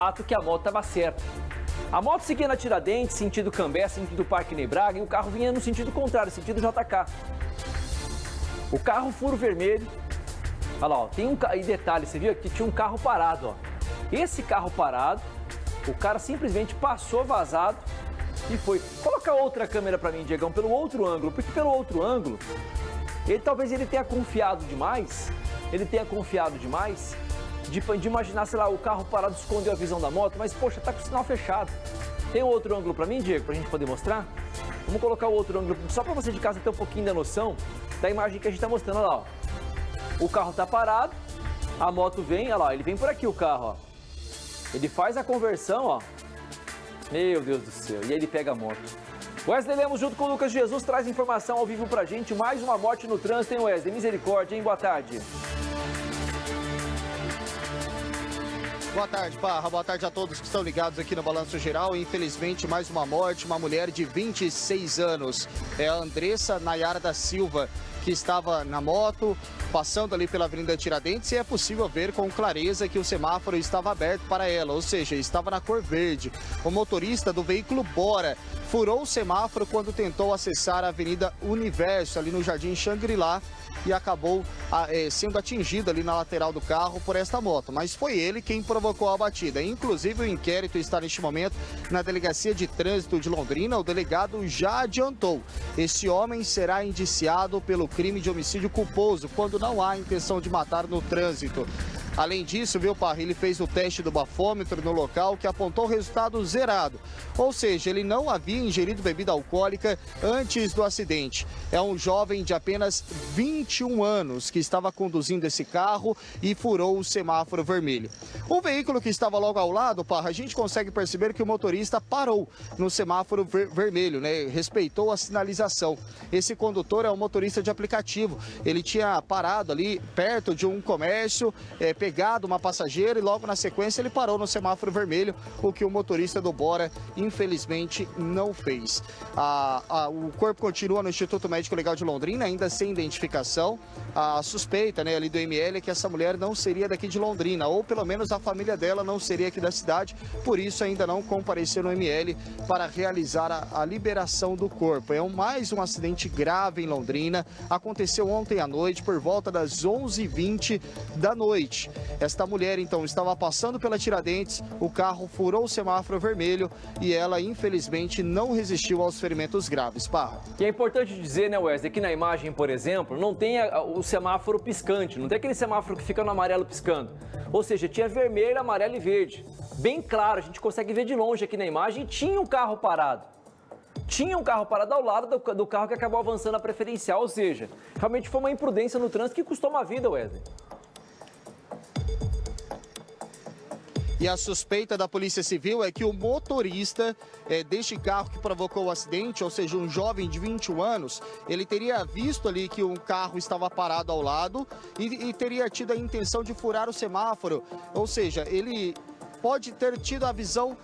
fato que a moto estava certa. A moto seguia na Tiradentes, sentido Cambé, sentido Parque Ney Braga, e o carro vinha no sentido contrário, sentido JK. O carro furo vermelho. Olha lá, ó, tem um e detalhe, você viu que tinha um carro parado, ó. Esse carro parado, o cara simplesmente passou vazado e foi. Coloca outra câmera para mim, Diegão, pelo outro ângulo, porque pelo outro ângulo, talvez ele tenha confiado demais, de imaginar, sei lá, o carro parado escondeu a visão da moto, mas, poxa, tá com o sinal fechado. Tem outro ângulo para mim, Diego, pra gente poder mostrar? Vamos colocar o outro ângulo, só para você de casa ter um pouquinho da noção da imagem que a gente tá mostrando. Olha lá, ó. O carro tá parado, a moto vem, olha lá, ele vem por aqui o carro, ó. Ele faz a conversão, ó. Meu Deus do céu, e aí ele pega a moto. Wesley Lemos, junto com o Lucas Jesus, traz informação ao vivo pra gente. Mais uma morte no trânsito, hein, Wesley? Misericórdia, hein? Boa tarde. Boa tarde, Parra. Boa tarde a todos que estão ligados aqui no Balanço Geral. Infelizmente, mais uma morte, uma mulher de 26 anos. É a Andressa Nayara da Silva, que estava na moto, passando ali pela Avenida Tiradentes, e é possível ver com clareza que o semáforo estava aberto para ela, ou seja, estava na cor verde. O motorista do veículo Bora furou o semáforo quando tentou acessar a Avenida Universo, ali no Jardim Xangri-Lá, e acabou sendo atingido ali na lateral do carro por esta moto. Mas foi ele quem provocou a batida. Inclusive, o inquérito está neste momento na Delegacia de Trânsito de Londrina. O delegado já adiantou. Esse homem será indiciado pelo crime de homicídio culposo, quando não há intenção de matar no trânsito. Além disso, viu, Parra, ele fez o teste do bafômetro no local, que apontou resultado zerado. Ou seja, ele não havia ingerido bebida alcoólica antes do acidente. É um jovem de apenas 21 anos que estava conduzindo esse carro e furou o semáforo vermelho. O veículo que estava logo ao lado, Parra, a gente consegue perceber que o motorista parou no semáforo vermelho, né? Respeitou a sinalização. Esse condutor é um motorista de aplicativo. Ele tinha parado ali perto de um comércio, pegado uma passageira, e logo na sequência ele parou no semáforo vermelho, o que o motorista do Bora infelizmente não fez. O corpo continua no Instituto Médico Legal de Londrina, ainda sem identificação. A suspeita, né, ali do ML é que essa mulher não seria daqui de Londrina, ou pelo menos a família dela não seria aqui da cidade, por isso ainda não compareceu no ML para realizar a liberação do corpo. É mais um acidente grave em Londrina, aconteceu ontem à noite por volta das 11h20 da noite. Esta mulher, então, estava passando pela Tiradentes, o carro furou o semáforo vermelho e ela, infelizmente, não resistiu aos ferimentos graves. Parra. E é importante dizer, né, Wesley, que na imagem, por exemplo, não tem o semáforo piscante, não tem aquele semáforo que fica no amarelo piscando. Ou seja, tinha vermelho, amarelo e verde. Bem claro, a gente consegue ver de longe aqui na imagem, tinha um carro parado. Tinha um carro parado ao lado do carro que acabou avançando a preferencial, ou seja, realmente foi uma imprudência no trânsito que custou uma vida, Wesley. E a suspeita da Polícia Civil é que o motorista deste carro que provocou o acidente, ou seja, um jovem de 21 anos, ele teria visto ali que um carro estava parado ao lado e teria tido a intenção de furar o semáforo. Ou seja, ele pode ter tido a visão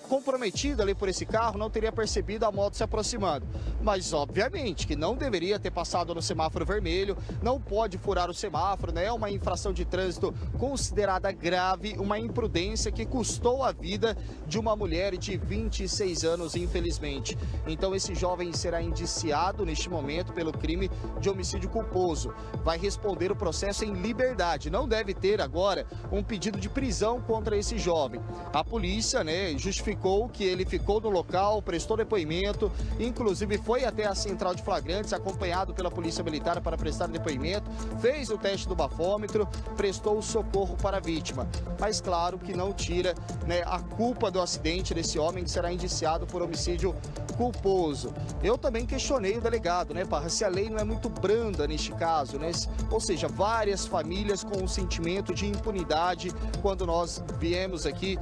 comprometida ali por esse carro, não teria percebido a moto se aproximando. Mas, obviamente, que não deveria ter passado no semáforo vermelho, não pode furar o semáforo, né? É uma infração de trânsito considerada grave, uma imprudência que custou a vida de uma mulher de 26 anos, infelizmente. Então, esse jovem será indiciado neste momento pelo crime de homicídio culposo. Vai responder o processo em liberdade. Não deve ter agora um pedido de prisão contra esse jovem. A polícia, né, justificou que ele ficou no local, prestou depoimento, inclusive foi até a central de flagrantes, acompanhado pela Polícia Militar para prestar depoimento, fez o teste do bafômetro, prestou socorro para a vítima. Mas claro que não tira, né, a culpa do acidente desse homem, que será indiciado por homicídio culposo. Eu também questionei o delegado, né, Parra, se a lei não é muito branda neste caso, né? Ou seja, várias famílias com um sentimento de impunidade quando nós viemos aqui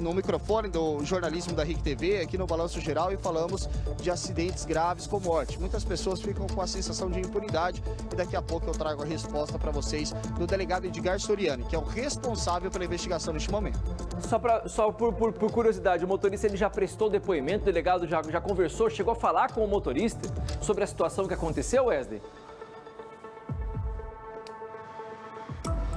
no microfone do jornalismo da RIC TV, aqui no Balanço Geral, e falamos de acidentes graves com morte. Muitas pessoas ficam com a sensação de impunidade e daqui a pouco eu trago a resposta para vocês do delegado Edgar Soriani, que é o responsável pela investigação neste momento. Só por curiosidade, o motorista ele já prestou depoimento, o delegado já conversou, chegou a falar com o motorista sobre a situação que aconteceu, Wesley?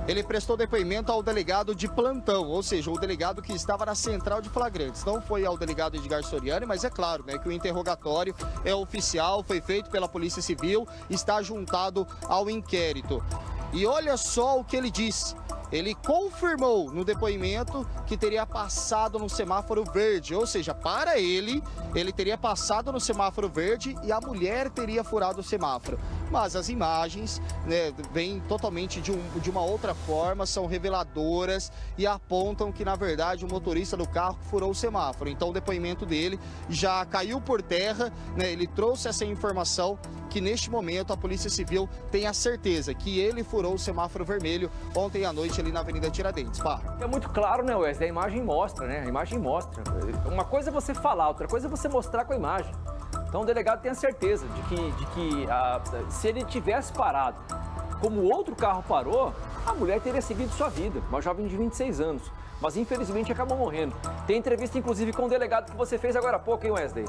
Ele prestou depoimento ao delegado de plantão, ou seja, o delegado que estava na central de flagrantes. Não foi ao delegado Edgar Soriani, mas é claro, né, que o interrogatório é oficial, foi feito pela Polícia Civil, está juntado ao inquérito. E olha só o que ele disse. Ele confirmou no depoimento que teria passado no semáforo verde, ou seja, para ele teria passado no semáforo verde e a mulher teria furado o semáforo. Mas as imagens, né, vêm totalmente de uma outra forma, são reveladoras e apontam que, na verdade, o motorista do carro furou o semáforo. Então, o depoimento dele já caiu por terra, né, ele trouxe essa informação que, neste momento, a Polícia Civil tem a certeza que ele furou o semáforo vermelho ontem à noite ali na Avenida Tiradentes. Pá. É muito claro, né, Wesley? A imagem mostra, né? A imagem mostra. Uma coisa é você falar, outra coisa é você mostrar com a imagem. Então o delegado tem a certeza de que se ele tivesse parado como outro carro parou, a mulher teria seguido sua vida, uma jovem de 26 anos. Mas infelizmente acabou morrendo. Tem entrevista inclusive com o delegado que você fez agora há pouco, hein, Wesley?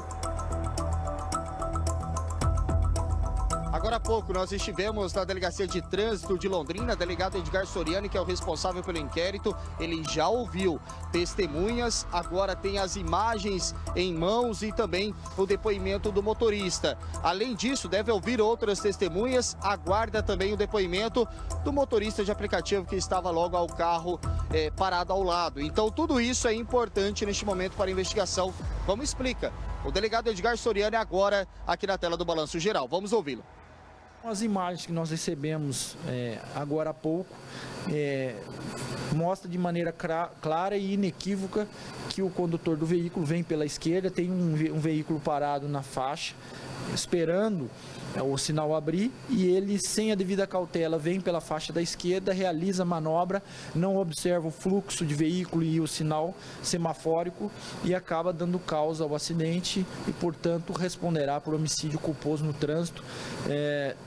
Agora há pouco nós estivemos na Delegacia de Trânsito de Londrina, delegado Edgar Soriani, que é o responsável pelo inquérito, ele já ouviu testemunhas, agora tem as imagens em mãos e também o depoimento do motorista. Além disso, deve ouvir outras testemunhas, aguarda também o depoimento do motorista de aplicativo que estava logo ao carro parado ao lado. Então tudo isso é importante neste momento para a investigação. Como explica o delegado Edgar Soriani agora aqui na tela do Balanço Geral. Vamos ouvi-lo. As imagens que nós recebemos agora há pouco mostra de maneira clara e inequívoca que o condutor do veículo vem pela esquerda, tem um veículo parado na faixa, esperando o sinal abrir, e ele, sem a devida cautela, vem pela faixa da esquerda, realiza a manobra, não observa o fluxo de veículo e o sinal semafórico e acaba dando causa ao acidente e, portanto, responderá por homicídio culposo no trânsito,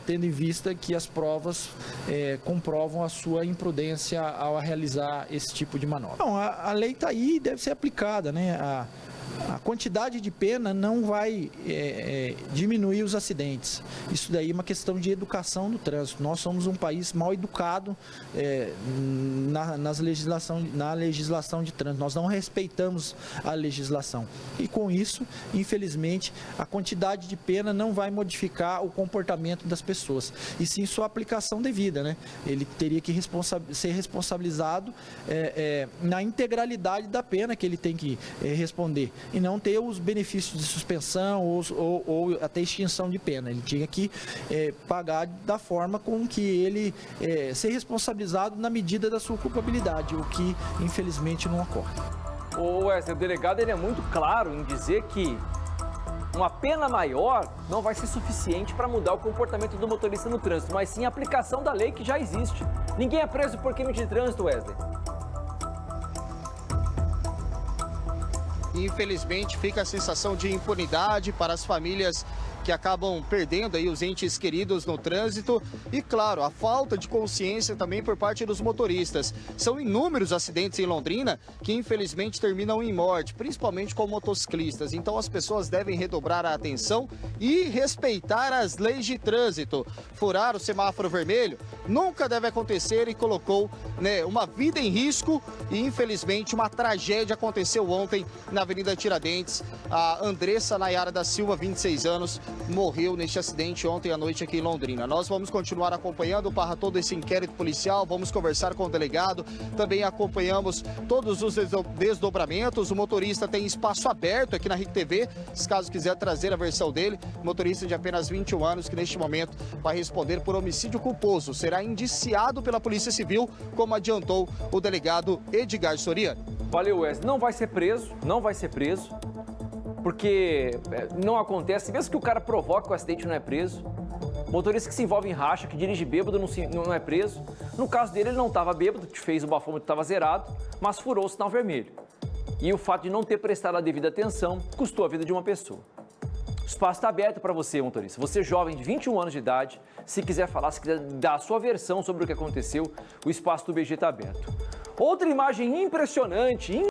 tendo em vista que as provas comprovam a sua imprudência ao realizar esse tipo de manobra. Não, a lei está aí e deve ser aplicada, né? A quantidade de pena não vai diminuir os acidentes. Isso daí é uma questão de educação do trânsito. Nós somos um país mal educado na legislação de trânsito. Nós não respeitamos a legislação. E com isso, infelizmente, a quantidade de pena não vai modificar o comportamento das pessoas, e sim sua aplicação devida, né? Ele teria que ser responsabilizado na integralidade da pena que ele tem que responder, e não ter os benefícios de suspensão ou até extinção de pena. Ele tinha que pagar da forma com que ele ser responsabilizado na medida da sua culpabilidade, o que infelizmente não ocorre. O Wesley, o delegado, ele é muito claro em dizer que uma pena maior não vai ser suficiente para mudar o comportamento do motorista no trânsito, mas sim a aplicação da lei que já existe. Ninguém é preso por crime de trânsito, Wesley. Infelizmente, fica a sensação de impunidade para as famílias que acabam perdendo aí os entes queridos no trânsito e, claro, a falta de consciência também por parte dos motoristas. São inúmeros acidentes em Londrina que, infelizmente, terminam em morte, principalmente com motociclistas. Então, as pessoas devem redobrar a atenção e respeitar as leis de trânsito. Furar o semáforo vermelho nunca deve acontecer e colocou, né, uma vida em risco e, infelizmente, uma tragédia aconteceu ontem na Avenida Tiradentes. A Andressa Nayara da Silva, 26 anos, morreu neste acidente ontem à noite aqui em Londrina. Nós vamos continuar acompanhando para todo esse inquérito policial, vamos conversar com o delegado, também acompanhamos todos os desdobramentos. O motorista tem espaço aberto aqui na RIC TV, se caso quiser trazer a versão dele. Motorista de apenas 21 anos que neste momento vai responder por homicídio culposo. Será indiciado pela Polícia Civil, como adiantou o delegado Edgar Soriani. Valeu, Wesley. Não vai ser preso, porque não acontece, mesmo que o cara provoque o acidente, não é preso. Motorista que se envolve em racha, que dirige bêbado, não é preso. No caso dele, ele não estava bêbado, fez o bafômetro, estava zerado, mas furou o sinal vermelho. E o fato de não ter prestado a devida atenção custou a vida de uma pessoa. O espaço está aberto para você, motorista. Você jovem de 21 anos de idade, se quiser falar, se quiser dar a sua versão sobre o que aconteceu, o espaço do BG está aberto. Outra imagem impressionante,